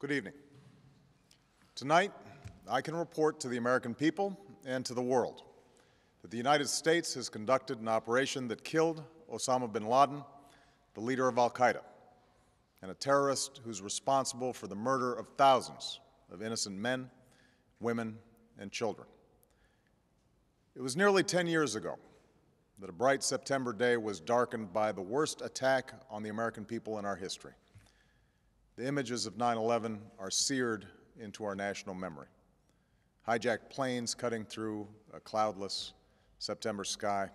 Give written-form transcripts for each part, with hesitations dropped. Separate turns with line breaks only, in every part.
Good evening. Tonight, I can report to the American people and to the world that the United States has conducted an operation that killed Osama bin Laden, the leader of al-Qaeda, and a terrorist who's responsible for the murder of thousands of innocent men, women, and children. It was nearly 10 years ago that a bright September day was darkened by the worst attack on the American people in our history. The images of 9/11 are seared into our national memory. Hijacked planes cutting through a cloudless September sky,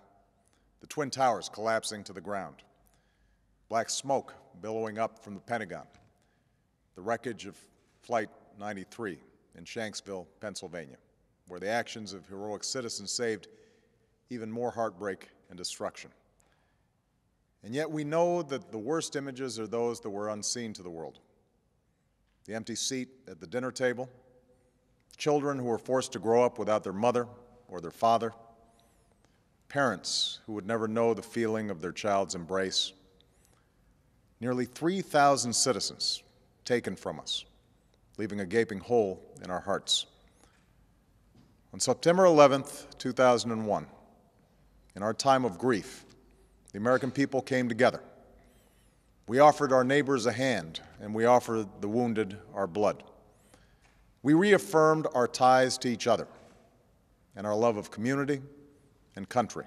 the Twin Towers collapsing to the ground, black smoke billowing up from the Pentagon, the wreckage of Flight 93 in Shanksville, Pennsylvania, where the actions of heroic citizens saved even more heartbreak and destruction. And yet we know that the worst images are those that were unseen to the world. The empty seat at the dinner table, children who were forced to grow up without their mother or their father, parents who would never know the feeling of their child's embrace, nearly 3,000 citizens taken from us, leaving a gaping hole in our hearts. On September 11th, 2001, in our time of grief, the American people came together. We offered our neighbors a hand, and we offered the wounded our blood. We reaffirmed our ties to each other and our love of community and country.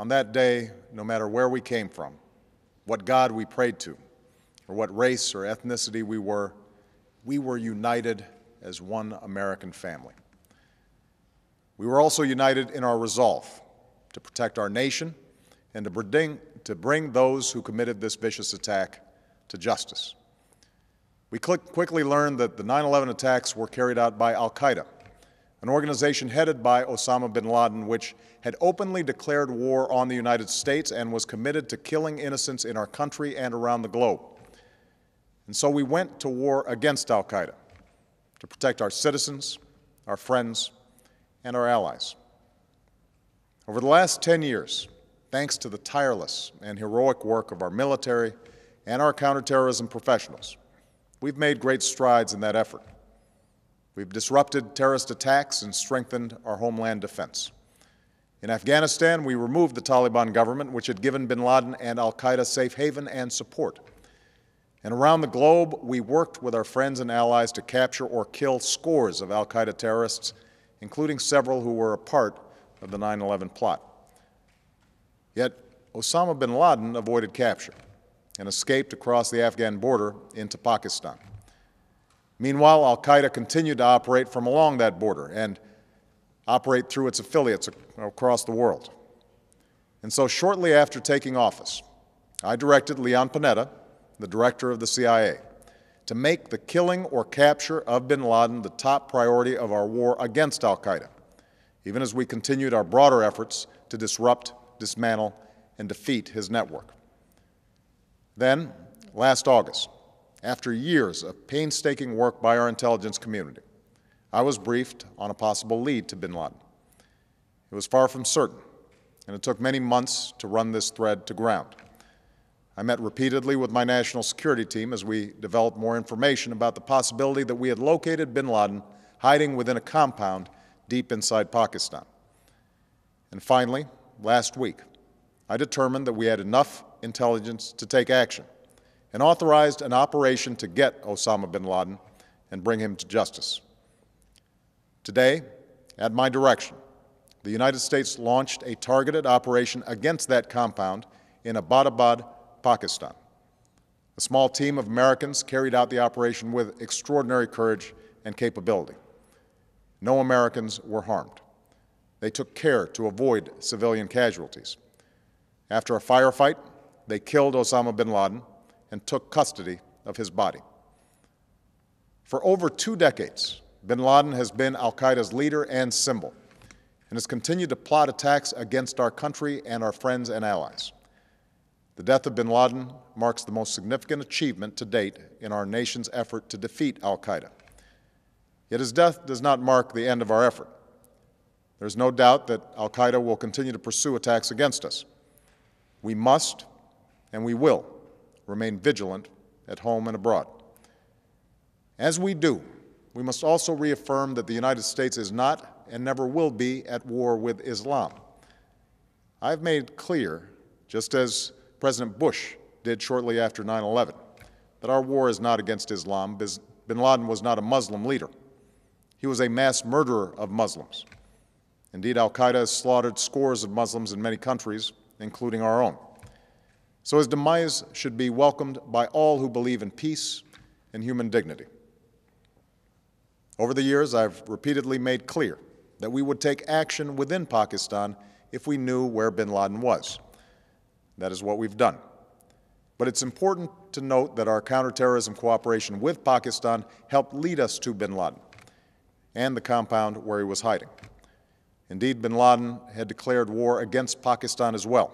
On that day, no matter where we came from, what God we prayed to, or what race or ethnicity we were united as one American family. We were also united in our resolve to protect our nation and to bring those who committed this vicious attack to justice. We quickly learned that the 9/11 attacks were carried out by al-Qaeda, an organization headed by Osama bin Laden, which had openly declared war on the United States and was committed to killing innocents in our country and around the globe. And so we went to war against al-Qaeda to protect our citizens, our friends, and our allies. Over the last 10 years, thanks to the tireless and heroic work of our military and our counterterrorism professionals, we've made great strides in that effort. We've disrupted terrorist attacks and strengthened our homeland defense. In Afghanistan, we removed the Taliban government, which had given bin Laden and al-Qaeda safe haven and support. And around the globe, we worked with our friends and allies to capture or kill scores of al-Qaeda terrorists, including several who were a part of the 9/11 plot. Yet Osama bin Laden avoided capture and escaped across the Afghan border into Pakistan. Meanwhile, al-Qaeda continued to operate from along that border and operate through its affiliates across the world. And so shortly after taking office, I directed Leon Panetta, the director of the CIA, to make the killing or capture of bin Laden the top priority of our war against al-Qaeda, even as we continued our broader efforts to disrupt, dismantle, and defeat his network. Then, last August, after years of painstaking work by our intelligence community, I was briefed on a possible lead to bin Laden. It was far from certain, and it took many months to run this thread to ground. I met repeatedly with my national security team as we developed more information about the possibility that we had located bin Laden hiding within a compound deep inside Pakistan. And finally, last week, I determined that we had enough intelligence to take action and authorized an operation to get Osama bin Laden and bring him to justice. Today, at my direction, the United States launched a targeted operation against that compound in Abbottabad, Pakistan. A small team of Americans carried out the operation with extraordinary courage and capability. No Americans were harmed. They took care to avoid civilian casualties. After a firefight, they killed Osama bin Laden and took custody of his body. For over 2 decades, bin Laden has been al-Qaeda's leader and symbol, and has continued to plot attacks against our country and our friends and allies. The death of bin Laden marks the most significant achievement to date in our nation's effort to defeat al-Qaeda. Yet his death does not mark the end of our effort. There's no doubt that al-Qaeda will continue to pursue attacks against us. We must and we will remain vigilant at home and abroad. As we do, we must also reaffirm that the United States is not and never will be at war with Islam. I've made clear, just as President Bush did shortly after 9/11, that our war is not against Islam. Bin Laden was not a Muslim leader. He was a mass murderer of Muslims. Indeed, al-Qaeda has slaughtered scores of Muslims in many countries, including our own. So his demise should be welcomed by all who believe in peace and human dignity. Over the years, I've repeatedly made clear that we would take action within Pakistan if we knew where bin Laden was. That is what we've done. But it's important to note that our counterterrorism cooperation with Pakistan helped lead us to bin Laden and the compound where he was hiding. Indeed, bin Laden had declared war against Pakistan as well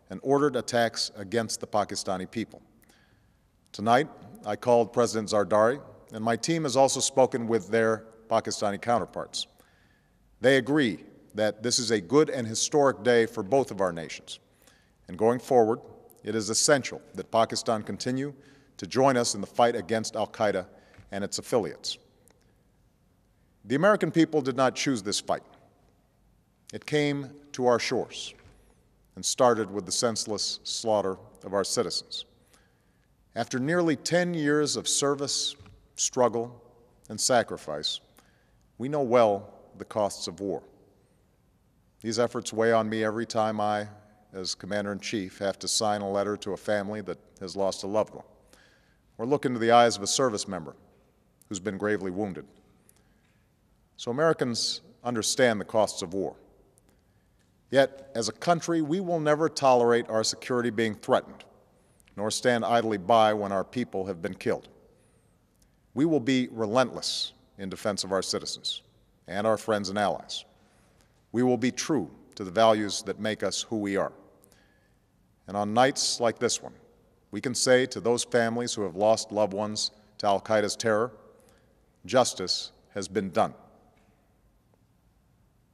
and ordered attacks against the Pakistani people. Tonight, I called President Zardari, and my team has also spoken with their Pakistani counterparts. They agree that this is a good and historic day for both of our nations. And going forward, it is essential that Pakistan continue to join us in the fight against al-Qaeda and its affiliates. The American people did not choose this fight. It came to our shores and started with the senseless slaughter of our citizens. After nearly 10 years of service, struggle, and sacrifice, we know well the costs of war. These efforts weigh on me every time I, as Commander-in-Chief, have to sign a letter to a family that has lost a loved one, or look into the eyes of a service member who's been gravely wounded. So Americans understand the costs of war. Yet, as a country, we will never tolerate our security being threatened, nor stand idly by when our people have been killed. We will be relentless in defense of our citizens and our friends and allies. We will be true to the values that make us who we are. And on nights like this one, we can say to those families who have lost loved ones to al-Qaeda's terror, justice has been done.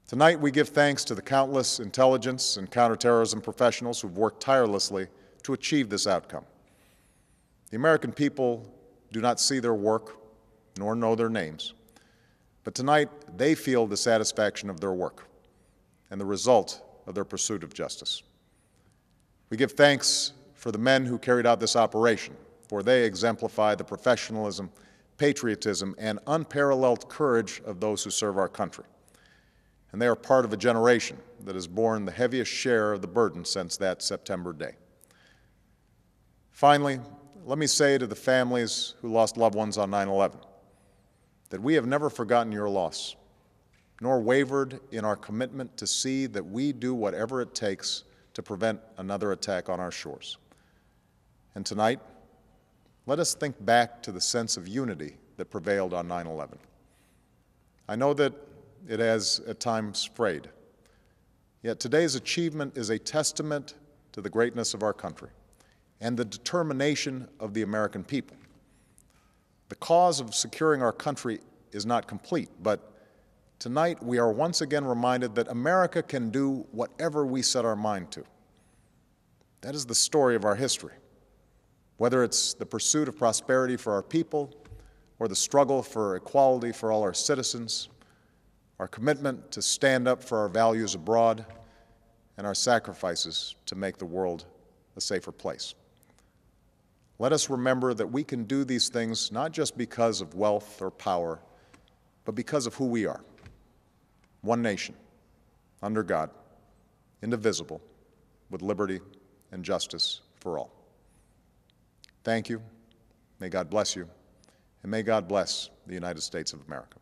Tonight, we give thanks to the countless intelligence and counterterrorism professionals who've worked tirelessly to achieve this outcome. The American people do not see their work, nor know their names, but tonight they feel the satisfaction of their work and the result of their pursuit of justice. We give thanks for the men who carried out this operation, for they exemplify the professionalism, patriotism, and unparalleled courage of those who serve our country. And they are part of a generation that has borne the heaviest share of the burden since that September day. Finally, let me say to the families who lost loved ones on 9/11 that we have never forgotten your loss, nor wavered in our commitment to see that we do whatever it takes to prevent another attack on our shores. And tonight, let us think back to the sense of unity that prevailed on 9/11. I know that it has at times frayed, yet today's achievement is a testament to the greatness of our country and the determination of the American people. The cause of securing our country is not complete, but tonight we are once again reminded that America can do whatever we set our mind to. That is the story of our history. Whether it's the pursuit of prosperity for our people or the struggle for equality for all our citizens, our commitment to stand up for our values abroad, and our sacrifices to make the world a safer place. Let us remember that we can do these things not just because of wealth or power, but because of who we are. One nation, under God, indivisible, with liberty and justice for all. Thank you. May God bless you, and may God bless the United States of America.